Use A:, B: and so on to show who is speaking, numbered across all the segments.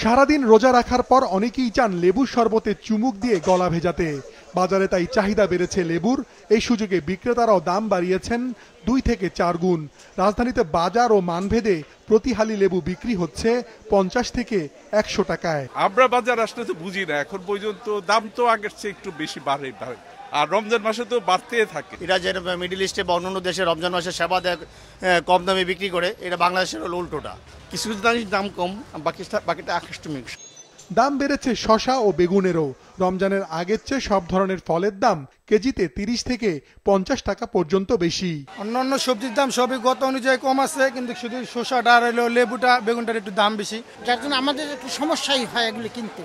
A: সারাদিন রোজা রাখার পর অনেকেই চান লেবুর শরবতে চুমুক দিয়ে গলা ভেজাতে। বাজারে তাই চাহিদা বেড়েছে লেবুর। এই সুযোগে বিক্রেতারাও দাম বাড়িয়েছেন 2 থেকে 4 গুণ। রাজধানীতে বাজার ও মানভেদে প্রতি হালি লেবু বিক্রি হচ্ছে 50 থেকে 100 টাকায়।
B: আমরা বাজার আসলে তো বুঝি না, এখন পর্যন্ত দাম তো আগের চেয়ে একটু বেশি বাড়ে, আর রমজান মাসে তো বাড়তে থাকে।
C: এটা যে মিডল ইস্টে বা অন্যান্য দেশে রমজান মাসে সেবা দেয় কম দামে বিক্রি করে, এটা বাংলাদেশের হলো উল্টোটা। কিছু কিছু দাম কম, বাকিটা আকস্মিক।
A: দাম বেড়েছে শসা ও বেগুনেরও। রমজানের আগের চেয়ে সব ধরনের ফলের দাম কেজিতে 30 থেকে 50 টাকা পর্যন্ত বেশি।
D: অন্যান্য সবজির দাম সবই গত অনুযায়ী কম আছে, কিন্তু শুধু শসাটা আর লেবুটা বেগুনটার একটু দাম বেশি,
E: যার জন্য আমাদের একটু সমস্যাই হয় এগুলো কিনতে।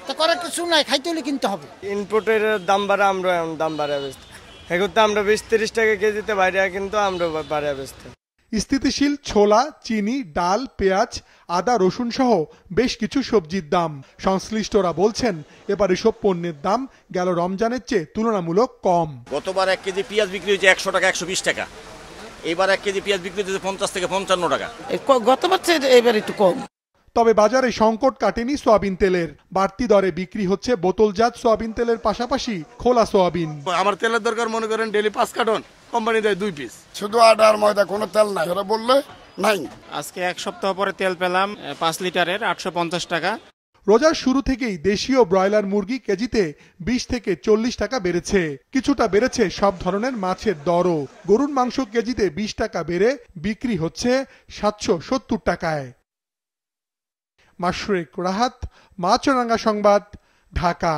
E: তা করার কিছু নাই, খাইতে হলে কিনতে হবে।
F: ইনপুটের দাম বাড়া, আমরা দাম বাড়া বেচতে এখন তো আমরা 20-30 টাকা কেজিতে বাইরে, কিন্তু আমরা বাড়া বেচতে।
A: স্থিতিশীল ছোলা, চিনি, ডাল, পেঁয়াজ, আদা, রসুন সহ বেশ কিছু সবজির দাম। সংশ্লিষ্টরা বলছেন এবার এসব পণ্যের দাম গেল রমজানের চেয়ে তুলনামূলক কম।
C: গতবার 1 কেজি পেঁয়াজ বিক্রি হয়েছে 100 টাকা 120 টাকা, এবার 1 কেজি পেঁয়াজ বিক্রি হয়েছে 50 থেকে 55 টাকা।
E: গতবার চেয়ে এবার একটু কম।
A: তবে বাজারে সংকট কাটেনি সয়াবিন তেলের। বাড়তি দরে বিক্রি হচ্ছে বোতলজাত সয়াবিন তেলের পাশাপাশি খোলা সয়াবিন।
C: আমার তেলের দরকার মনে করেন ডেইলি 5 কার্টন, কোম্পানি দেয় 2 পিস।
G: শুধু আটা আর ময়দা, কোনো তেল নাই, ওরা বললে নাই।
D: আজকে 1 সপ্তাহ পরে তেল পেলাম 5 লিটারের 850 টাকা।
A: রোজার শুরু থেকেই দেশীয় ব্রয়লার মুরগি কেজিতে 20 থেকে 40 টাকা বেড়েছে। কিছুটা বেড়েছে সব ধরনের মাছের দরও। গরুর মাংস কেজিতে 20 টাকা বেড়ে বিক্রি হচ্ছে 770 টাকায়। মাশরুক রাহাত, মাছরাঙ্গা সংবাদ, ঢাকা।